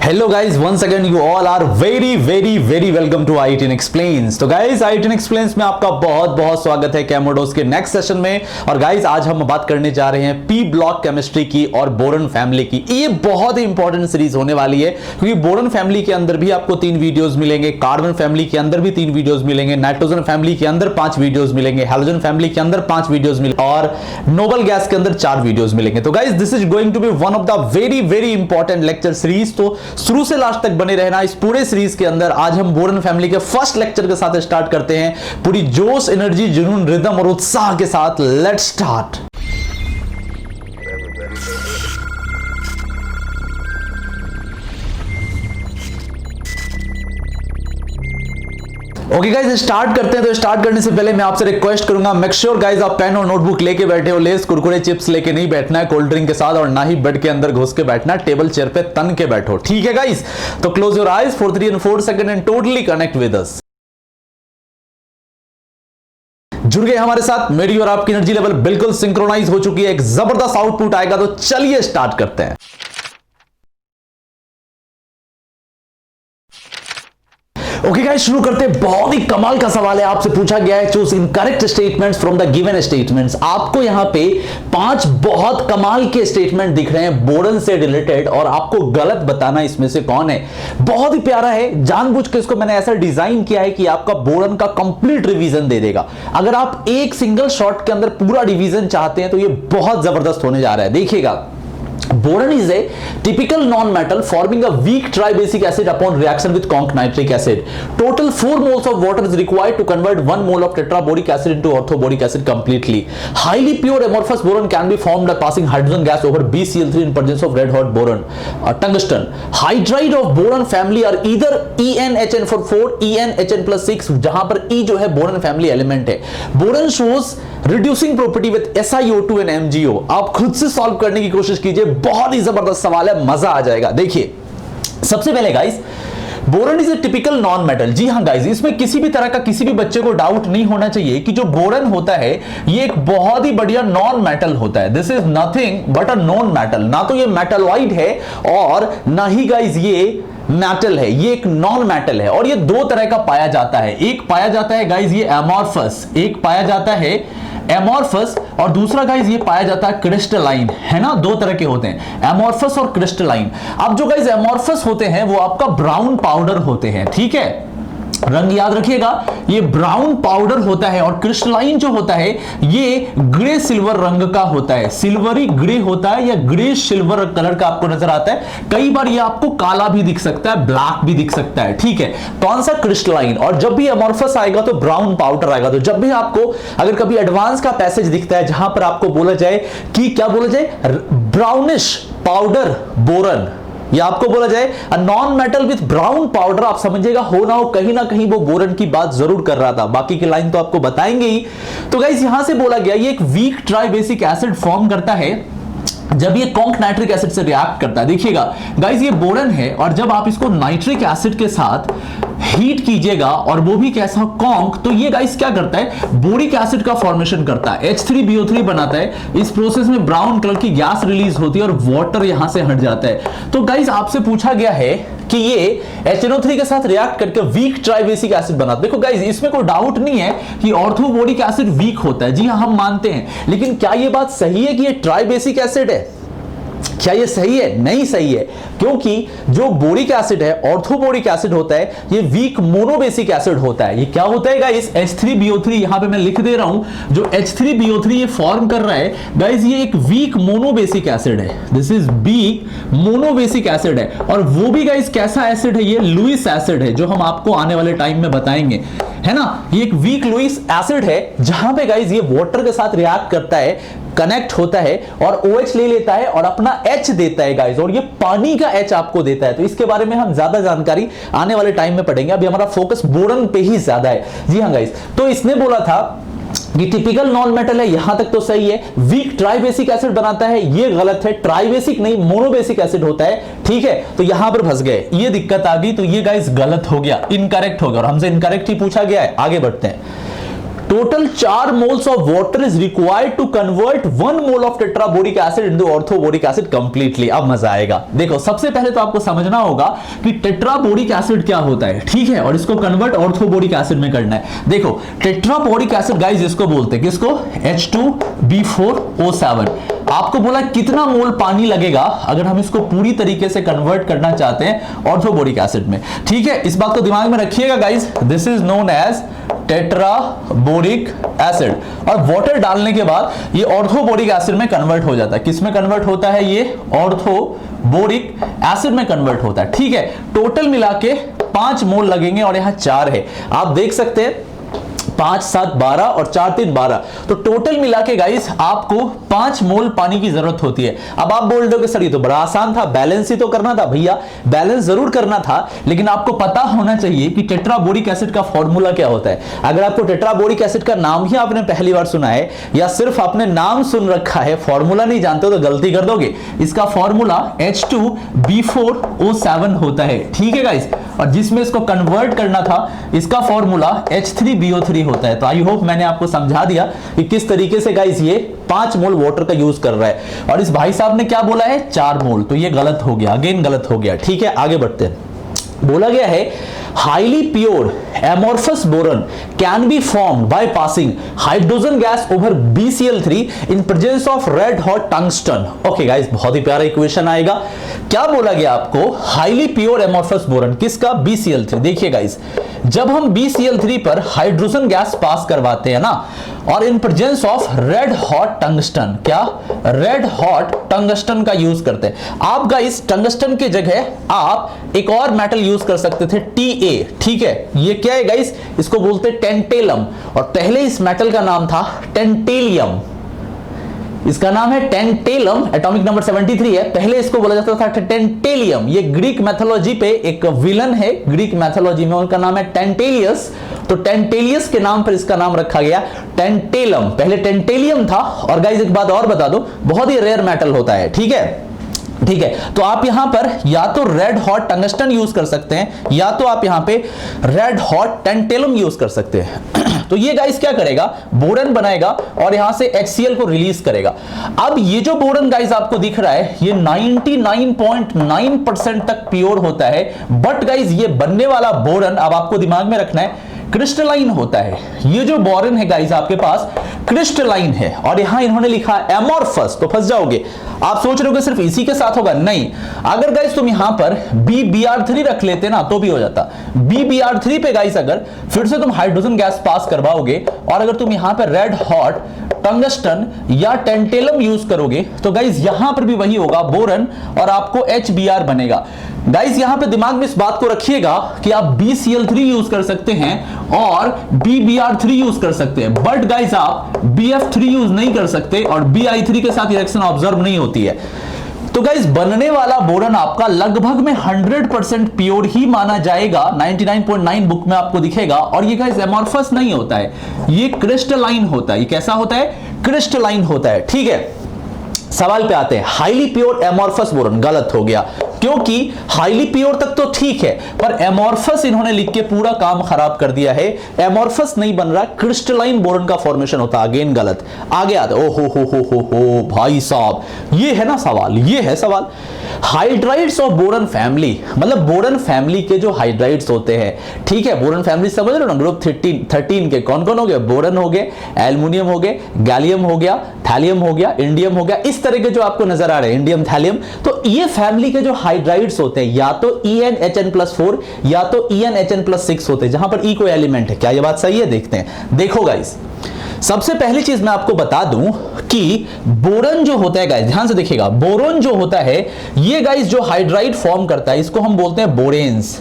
Hello guys, once again you all are very very very welcome to आई10 explains. तो guys आई10 explains में आपका बहुत बहुत स्वागत है कैमोडोस के नेक्स्ट सेशन में। और गाइज आज हम बात करने जा रहे हैं पी ब्लॉक केमिस्ट्री की और बोरन फैमिली की। ये बहुत ही इंपॉर्टेंट सीरीज होने वाली है क्योंकि बोरन फैमिली के अंदर भी आपको 3 वीडियोस मिलेंगे, कार्बन फैमिली के अंदर भी 3 वीडियोस मिलेंगे, नाइट्रोजन फैमिली के अंदर 5 वीडियोस मिलेंगे, हैलोजन फैमिली के अंदर 5 वीडियोस मिलेंगे और नोबल गैस के अंदर 4 वीडियोस मिलेंगे। तो guys this is going to be one of the very very important lecture series. तो शुरू से लास्ट तक बने रहना इस पूरे सीरीज के अंदर। आज हम बोरन फैमिली के फर्स्ट लेक्चर के साथ स्टार्ट करते हैं, पूरी जोश, एनर्जी, जुनून, रिदम और उत्साह के साथ। Let's start. Okay guys, start करते हैं। तो स्टार्ट करने से पहले मैं आपसे रिक्वेस्ट करूंगा, मेक श्योर गाइज आप पेन और नोटबुक लेके बैठे हो। लेस, कुरकुरे, चिप्स लेके नहीं बैठना है कोल्ड ड्रिंक के साथ, और ना ही बेड के अंदर घुस के बैठना, टेबल चेयर पे तन के बैठो, ठीक है गाइज। तो close your eyes for 3 and 4 second and totally connect with us. जुड़ गए हमारे साथ, मेरी और आपकी एनर्जी लेवल बिल्कुल सिंक्रोनाइज हो चुकी है, एक जबरदस्त आउटपुट आएगा। तो चलिए स्टार्ट करते हैं। ओके गाइस, शुरू करते हैं। बहुत ही कमाल का सवाल है, आपसे पूछा गया है choose incorrect statements from the given statements. आपको यहां पे 5 बहुत कमाल के स्टेटमेंट दिख रहे हैं बोरन से रिलेटेड, और आपको गलत बताना इसमें से कौन है। बहुत ही प्यारा है, जानबूझ के इसको मैंने ऐसा डिजाइन किया है कि आपका बोरन का कंप्लीट रिवीजन दे देगा। अगर आप एक सिंगल शॉट के अंदर पूरा रिवीजन चाहते हैं तो ये बहुत जबरदस्त होने जा रहा है। देखिएगा, boron is a typical non-metal forming a weak tribasic acid upon reaction with conc nitric acid. Total 4 moles of water is required to convert 1 mole of tetraboric acid into orthoboric acid completely. Highly pure amorphous boron can be formed by passing hydrogen gas over BCl3 in presence of red hot boron. Tungsten. Hydride of boron family are either EnHn4, EnHn+6, जहां पर E जो है boron family element है। Boron shows reducing property with SiO2 and MgO। आप खुद से solve करने की कोशिश कीजिए, बहुत ही जबरदस्त सवाल है, मजा आ जाएगा। देखिए, सबसे पहले guys, boron is a typical non metal. जी हाँ गाइस, इसमें किसी भी तरह का किसी भी बच्चे को डाउट नहीं होना चाहिए कि जो बोरन होता है ये एक बहुत ही बढ़िया नॉन मेटल होता है। This is nothing but a non metal. ना तो ये मेटलॉइड है और ना ही गाइस ये मेटल है, ये एक नॉन मेटल है। और ये 2 तरह का पाया जाता है। एक पाया जाता है गाइस ये एमॉर्फस, एक पाया जाता है एमॉर्फस, और दूसरा गाइस ये पाया जाता है क्रिस्टलाइन, है ना। 2 तरह के होते हैं, एमॉर्फस और क्रिस्टलाइन। अब जो गाइस एमॉर्फस होते हैं वो आपका ब्राउन पाउडर होते हैं, ठीक है, रंग याद रखिएगा, ये ब्राउन पाउडर होता है। और क्रिस्टलाइन जो होता है ये ग्रे सिल्वर रंग का होता है, सिल्वरी ग्रे होता है या ग्रे सिल्वर कलर का आपको नजर आता है। कई बार ये आपको काला भी दिख सकता है, ब्लैक भी दिख सकता है, ठीक है। कौन सा? क्रिस्टलाइन। और जब भी एमॉर्फस आएगा तो ब्राउन पाउडर आएगा। तो जब भी आपको अगर कभी एडवांस का पैसेज दिखता है जहां पर आपको बोला जाए कि क्या बोला जाए, ब्राउनिश पाउडर बोरन, या आपको बोला जाए a non metal with brown powder, आप समझिएगा हो ना कहीं वो बोरन की बात जरूर कर रहा था। बाकी की लाइन तो आपको बताएंगे ही। तो गाइस यहां से बोला गया ये एक वीक ट्राइबेसिक एसिड फॉर्म करता है जब ये कॉन्क नाइट्रिक एसिड से रिएक्ट करता है। देखिएगा गाइस, ये बोरन है और जब आप इसको नाइट्रिक एसिड के साथ हीट कीजिएगा, और वो भी कैसा, कॉन्क, तो ये गाइस क्या करता है, बोरिक एसिड का फॉर्मेशन करता है, H3BO3 बनाता है। इस प्रोसेस में ब्राउन कलर की गैस रिलीज होती है और वाटर यहां से हट जाता है। तो गाइस आपसे पूछा गया है कि ये HNO3 के साथ रिएक्ट करके वीक ट्राइबेसिक एसिड बनाता है। देखो गाइस, इसमें कोई डाउट नहीं है कि ऑर्थोबोरिक एसिड वीक होता है। जी हां, हम मानते हैं, लेकिन क्या ये बात सही है कि ये ट्राइबेसिक एसिड है? क्या ये सही है? नहीं सही है, क्योंकि जो बोरिक एसिड है, ऑर्थोबोरिक एसिड होता है, ये वीक मोनोबेसिक एसिड होता है। ये क्या होता है गाइस? H3BO3, यहां पे मैं लिख दे रहा हूं, जो H3BO3 ये फॉर्म कर रहा है गाइस, ये एक वीक मोनोबेसिक एसिड है। This is weak monobasic acid है। और वो भी गाइस कैसा एसिड है? ये लुईस एसिड है, जो हम आपको आने वाले टाइम में बताएंगे, है ना। ये एक वीक लुईस एसिड है जहां पे गाइस ये वाटर के साथ रिएक्ट करता है, कनेक्ट होता है और OH ले लेता है और अपना H देता है गाइस, और ये पानी का H आपको देता है। तो इसके बारे में हम ज्यादा जानकारी आने वाले टाइम में पढ़ेंगे। अभी हमारा फोकस बोरन पे ही ज्यादा है। जी हां गाइस, तो इसने बोला था कि टिपिकल नॉन मेटल है, यहां तक तो सही है। वीक ट्राइबेसिक एसिड बनाता है, ये गलत है, ट्राइबेसिक नहीं मोनोबेसिक एसिड होता है, ठीक है। तो यहां पर फंस गए, ये दिक्कत आ गई, तो ये गाइस गलत हो गया, इनकरेक्ट हो गया, और हमसे इनकरेक्ट ही पूछा गया है। आगे बढ़ते हैं। Total 4 moles of water is required to convert 1 mole of tetraboric acid into orthoboric acid completely. अब मजा आएगा। देखो सबसे पहले तो आपको समझना होगा कि टेट्राबोरिक एसिड क्या होता है, ठीक है, और इसको कन्वर्ट ऑर्थोबोरिक एसिड में करना है। देखो टेट्राबोरिक एसिड गाइस इसको बोलते हैं, किसको, H2B4O7। आपको बोला कितना मोल पानी लगेगा अगर हम इसको पूरी तरीके से कन्वर्ट करना चाहते हैं ऑर्थोबोरिक एसिड में, ठीक है। इस बात को दिमाग में रखिएगा guys, this is known as tetraboric acid. और वाटर डालने के बाद ये ऑर्थोबोरिक एसिड में कन्वर्ट हो जाता है। किस में कन्वर्ट होता है, ये ऑर्थोबोरिक एसिड में कन्वर्ट होता है, ठीक है। टोटल मिला के 5 मोल लगेंगे और यहां 4 है, आप देख सकते हैं 5 7 12 और 4 3 12, तो टोटल मिला के गाइस आपको 5 मोल पानी की जरूरत होती है। अब आप बोल रहे हो कि सर ये तो बड़ा आसान था, बैलेंस ही तो करना था। भैया बैलेंस जरूर करना था, लेकिन आपको पता होना चाहिए कि टेट्राबोरिक एसिड का फॉर्मूला क्या होता है। अगर आपको टेट्राबोरिक एसिड का नाम ही आपने पहली बार सुना है या सिर्फ आपने नाम सुन रखा है, फॉर्मूला नहीं जानते हो तो गलती कर दोगे। इसका फॉर्मूला H2B4O7 होता है, ठीक है गाइस, और जिसमें इसको कन्वर्ट करना था इसका फॉर्मूला H3BO3 होता है। तो आई होप मैंने आपको समझा दिया कि किस तरीके से गाइस ये 5 मोल वाटर का यूज कर रहा है। और इस भाई साहब ने क्या बोला है, 4 मोल, तो ये गलत हो गया, अगेन गलत हो गया, ठीक है। आगे बढ़ते हैं। बोला गया है highly pure amorphous boron can be formed by passing hydrogen gas over BCl3 in presence of red hot tungsten। Okay guys, बहुत ही प्यारा इक्वेशन आएगा। क्या बोला गया आपको, highly pure amorphous boron, किसका, BCl3। देखिए गाइस, जब हम BCl3 पर हाइड्रोजन गैस पास करवाते हैं ना, और in presence of red hot tungsten, क्या, रेड हॉट टंगस्टन का यूज करते हैं आप गाइस। टंगस्टन की जगह आप एक और मेटल यूज कर सकते थे, TA, ठीक है। ये क्या है गाइस, इसको बोलते हैं टेंटेलम, और पहले इस मेटल का नाम था टेंटेलियम। इसका नाम है टेंटेलम, एटॉमिक नंबर 73 है, पहले इसको बोला जाता था टेंटेलियम। ये ग्रीक मैथोलॉजी पे एक विलन है, ग्रीक मैथोलॉजी में, उनका नाम है टेंटेलियस। तो टेंटेलियस के नाम पर इसका नाम रखा गया टेंटेलम, पहले टेंटेलियम था। और गाइस एक बात और बता दो, बहुत ही रेयर मेटल होता है, ठीक है, ठीक है। तो आप यहां पर या तो रेड हॉट टंगस्टन यूज कर सकते हैं, या तो आप यहां पे रेड हॉट टेंटेलम यूज कर सकते हैं। तो ये गाइस क्या करेगा, बोरन बनाएगा और यहां से HCl को रिलीज करेगा। अब ये जो बोरन गाइस आपको दिख रहा है, ये 99.9% तक प्योर होता है। बट गाइस ये बनने वाला बोरन, अब आपको दिमाग में रखना है, क्रिस्टलाइन होता है। ये जो बोरन है गाइस आपके पास क्रिस्टलाइन है, और यहां इन्होंने लिखा एमोर्फस, तो फंस जाओगे। आप सोच रहे हो कि सिर्फ इसी के साथ होगा, नहीं। अगर गाइस तुम यहां पर BBr3 रख लेते ना तो भी हो जाता। BBr3 पे गाइस अगर फिर से तुम हाइड्रोजन गैस पास करवाओगे, और अगर तुम यहां पर रेड हॉट टंगस्टन या टेंटेलम यूज करोगे, तो गाइस यहां पर भी वही होगा, बोरन, और आपको HBr बनेगा। गाइस यहां पे दिमाग में इस बात को रखिएगा कि आप BCl3 यूज कर सकते हैं और BBr3 यूज कर सकते हैं, बट गाइस आप BF3 यूज नहीं कर सकते, और Bi3 के साथ रिएक्शन ऑब्जर्व नहीं होती है। तो गाइस बनने वाला बोरन आपका लगभग में 100% प्योर ही माना जाएगा, 99.9 बुक में आपको दिखेगा। और ये गाइस एमोर्फस नहीं होता है, ये क्रिस्टलाइन होता है। ये कैसा होता है, क्रिस्टलाइन होता है, ठीक है। सवाल पे आते हैं, हाईली प्योर एमोर्फस बोरन, गलत हो गया, क्योंकि हाईली प्योर तक तो ठीक है, पर एमोर्फस इन्होंने लिख के पूरा काम खराब कर दिया है। एमोर्फस नहीं बन रहा, क्रिस्टलाइन बोरन का फॉर्मेशन होता, अगेन गलत। आगे आते, ओ हो भाई साहब, ये है ना सवाल, ये है सवाल। हाइड्राइड्स ऑफ बोरन फैमिली, मतलब बोरन फैमिली के जो हाइड्राइड्स होते हैं, ठीक है, बोरन फैमिली समझ रहे हो ना, ग्रुप 13 के कौन कौन हो गए, बोरन हो गए, एल्युमिनियम हो गए, गैलियम हो गया, थैलियम हो गया, इंडियम हो गया, इस तरह के जो आपको नजर आ रहे हैं, इंडियम, थैलियम। तो ये फैमिली के जो हाइड्राइड्स होते हैं, या तो EnHn+4 या तो EnHn+6 होते हैं, जहां पर E कोई एलिमेंट है। क्या ये बात सही है, देखते हैं। देखो गाइस, सबसे पहली चीज मैं आपको बता दूं कि बोरन जो होता है गाइस, ध्यान से देखिएगा, बोरन जो होता है, ये गाइस जो हाइड्राइड फॉर्म करता है, इसको हम बोलते हैं बोरेन्स।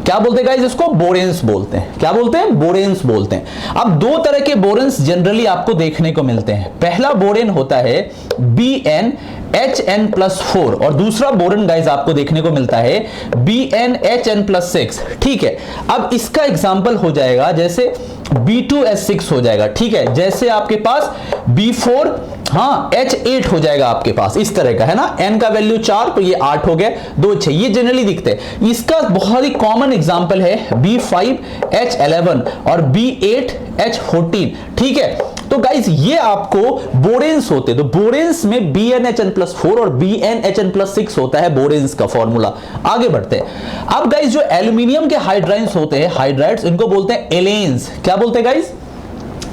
क्या बोलते हैं गाइस, इसको बोरेन्स बोलते हैं। क्या बोलते हैं, बोरेन्स बोलते हैं। अब दो तरह के बोरेन्स जनरली आपको देखने को मिलते हैं। पहला बोरेन होता है BN HN+4 और दूसरा बोरन गाइस आपको देखने को मिलता है BnHN+6। ठीक है, अब इसका एग्जांपल हो जाएगा जैसे B2S6 हो जाएगा। ठीक है, जैसे आपके पास B4 हाँ H8 हो जाएगा आपके पास, इस तरह का है ना। N का वैल्यू 4 तो ये 8 हो गया, 2 6, ये जनरली दिखते हैं। इसका बहुत ही कॉमन एग्जांपल है B5H11 और B8H14। ठीक है, तो गाइस ये आपको बोरेन्स होते, तो बोरेन्स में BnHN+4 और BnHN+6 होता है बोरेन्स का फॉर्मूला। आगे बढ़ते हैं। अब गाइस जो एल्यूमिनियम के हाइड्राइड्स होते हैं, हाइड्राइड्स, इनको बोलते हैं एलेन्स। क्या बोलते हैं गाइस?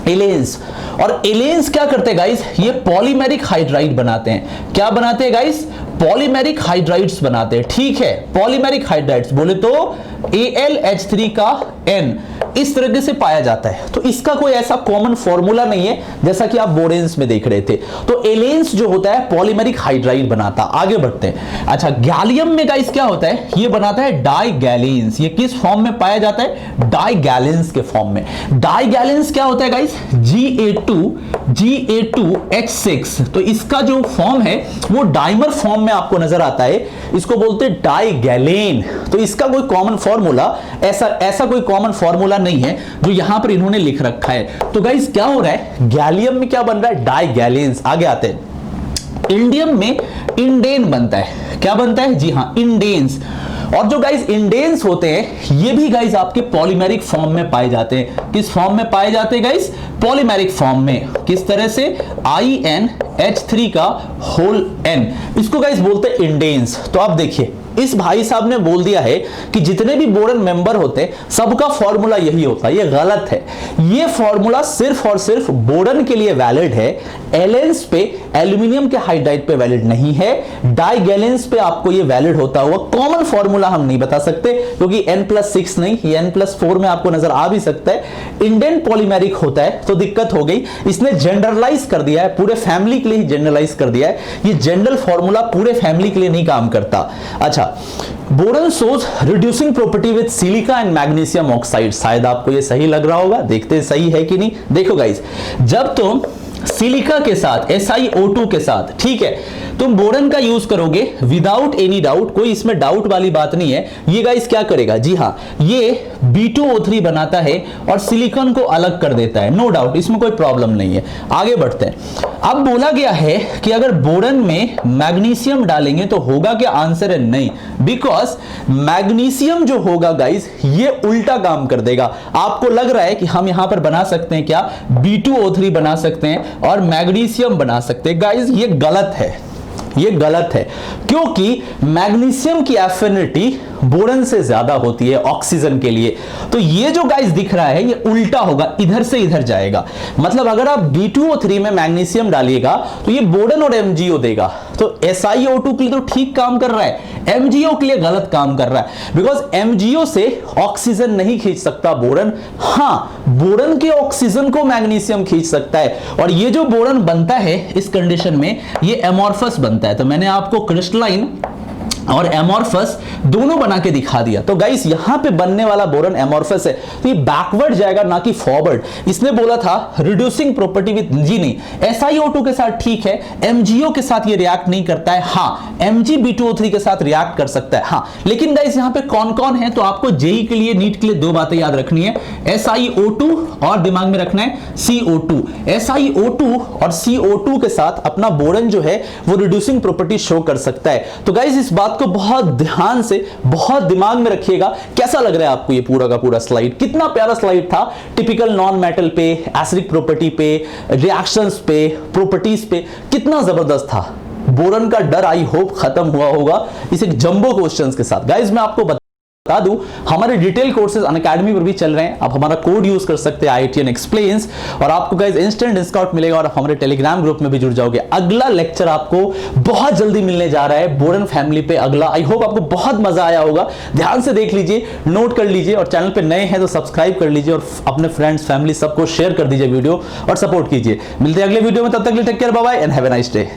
एलेन्स। और एलेन्स क्या करते हैं गाइस? ये पॉलीमेरिक हाइड्राइड बनाते हैं। क्या बनाते हैं गाइस? पॉलीमेरिक हाइड्राइड्स बनाते हैं। ठीक है, पॉलीमेरिक हाइड्राइड्स बोले तो AlH3 का N इस तरीके से पाया जाता है। तो इसका कोई ऐसा कॉमन फॉर्मूला नहीं है जैसा कि आप बोरेन्स में देख रहे थे। तो एलेन्स जो होता है पॉलीमेरिक हाइड्राइड बनाता। आगे बढ़ते हैं। अच्छा, गैलियम में गाइस क्या होता है? ये बनाता है डाइगैलेन्स। ये किस फॉर्म में पाया जाता है? डाइगैलेन्स के फॉर्म में। डाइगैलेन्स क्या होता है गाइस? Ga2H6। तो इसका जो फॉर्म है वो डाइमर फॉर्म में आपको नजर आता है, इसको बोलते हैं डाइगैलेन। तो इसका कोई कॉमन फॉर्मूला ऐसा कोई कॉमन फॉर्मूला नहीं है जो यहां पर इन्होंने लिख रखा है। तो गाइस क्या हो रहा है? गैलियम में क्या बन रहा है? डाइगैलेन्स। आगे आते हैं। इंडियम में इंडेन बनता है। क्या बनता है? जी हां, इंडेन्स। और जो गाइस इंडेन्स होते हैं ये भी गाइस आपके पॉलीमेरिक फॉर्म में पाए जाते हैं। किस फॉर्म में पाए जाते हैं गाइस? पॉलीमेरिक फॉर्म में। किस तरह से? InH3 का होल N, इसको गाइस बोलते हैं इंडेन्स। तो आप देखिए, इस भाई साहब ने बोल दिया है कि जितने भी बोरन मेंबर होते हैं सबका फॉर्मूला यही होता है। ये गलत है। ये फॉर्मूला सिर्फ और सिर्फ बोरन के लिए वैलिड है, एलेन्स पे, एल्यूमिनियम के हाइड्राइड पे वैलिड नहीं है। डाइगैलेन्स पे आपको ये वैलिड होता हुआ कॉमन फॉर्मूला हम नहीं बता सकते, क्योंकि N+6 नहीं, ये N+4 में आपको नजर आ भी सकता है। इंडेन पॉलीमेरिक होता है तो दिक्कत हो गई। इसने जनरलाइज कर दिया है, पूरे फैमिली के लिए ही जनरलाइज कर दिया है। ये जनरल फॉर्मूला पूरे फैमिली के लिए नहीं काम करता। अच्छा, boron shows reducing property with silica and magnesium oxide. शायद आपको ये सही लग रहा होगा, देखते हैं सही है कि नहीं। देखो गाइस, जब तुम सिलिका के साथ SiO2 के साथ, ठीक है, तुम बोरन का यूज करोगे विदाउट एनी डाउट, कोई इसमें डाउट वाली बात नहीं है। ये गाइस क्या करेगा? जी हाँ, ये B2O3 बनाता है और सिलिकॉन को अलग कर देता है। नो डाउट, इसमें कोई प्रॉब्लम नहीं है। आगे बढ़ते हैं। अब बोला गया है कि अगर बोरन में मैग्नीशियम डालेंगे तो होगा क्या? आंसर है नहीं, बिकॉज मैग्नीशियम जो होगा गाइस ये उल्टा काम कर देगा। आपको लग रहा है कि हम यहां पर बना सकते हैं क्या? B2O3 बना सकते हैं और मैग्नीशियम बना सकते हैं। गाइस ये गलत है, ये गलत है, क्योंकि मैग्नीशियम की एफिनिटी बोरन से ज्यादा होती है ऑक्सीजन के लिए। तो ये जो गाइस दिख रहा है ये उल्टा होगा, इधर से इधर जाएगा। मतलब अगर आप B2O3 में मैग्नीशियम डालिएगा तो ये बोरन और MgO देगा। तो SiO2 के लिए तो ठीक काम कर रहा है, MgO के लिए गलत काम कर रहा है, बिकॉज MgO से ऑक्सीजन नहीं खींच सकता बोरन। हाँ, बोरन के ऑक्सीजन को मैग्नीशियम खींच सकता है। और ये जो बोरन बनता है इस कंडीशन में ये एमोर्फस बनता है। तो मैंने आपको क्रिस्टलाइन और एमोर्फस दोनों बना के दिखा दिया। तो गाइस यहां पे बनने वाला बोरन एमोर्फस है, तो ये बैकवर्ड जाएगा ना कि फॉरवर्ड। इसने बोला था रिड्यूसिंग प्रॉपर्टी विद, जी नहीं, SiO2 के साथ ठीक है, MgO के साथ ये रिएक्ट नहीं करता है। हाँ, MgB2O3 के साथ रिएक्ट कर सकता है। हाँ, लेकिन गाइस यहां पे कौन कौन है? तो आपको जेई के लिए, नीट के लिए दो बातें याद रखनी है, SiO2 और दिमाग में रखना है CO2। SiO2 और CO2 के साथ अपना बोरन जो है वो रिड्यूसिंग प्रॉपर्टी शो कर सकता है। तो गाइस इस बात को बहुत ध्यान से, बहुत दिमाग में रखिएगा। कैसा लग रहा है आपको ये पूरा का पूरा स्लाइड? कितना प्यारा स्लाइड था। टिपिकल नॉन मेटल पे, एसिडिक प्रॉपर्टी पे, रिएक्शंस पे, प्रॉपर्टीज पे, कितना जबरदस्त था। बोरन का डर आई होप खत्म हुआ होगा इस एक जंबो क्वेश्चंस के साथ। गाइस मैं आपको बता दूं, हमारे डिटेल कोर्सेज अनअकैडमी पर भी चल रहे हैं। आप हमारा कोड यूज कर सकते हैं IITN एक्सप्लेन्स, और आपको गाइस इंस्टेंट डिस्काउंट मिलेगा और हमारे टेलीग्राम ग्रुप में भी जुड़ जाओगे। अगला लेक्चर आपको बहुत जल्दी मिलने जा रहा है बोरन फैमिली पे अगला। आई होप आपको बहुत मजा आया होगा। ध्यान से देख लीजिए, नोट कर लीजिए, और चैनल पे नए हैं तो सब्सक्राइब कर लीजिए और अपने फ्रेंड्स, फैमिली सबको शेयर कर दीजिए वीडियो और सपोर्ट कीजिए। मिलते हैं अगले वीडियो में, तब तक के लिए take care, bye bye and have a nice day.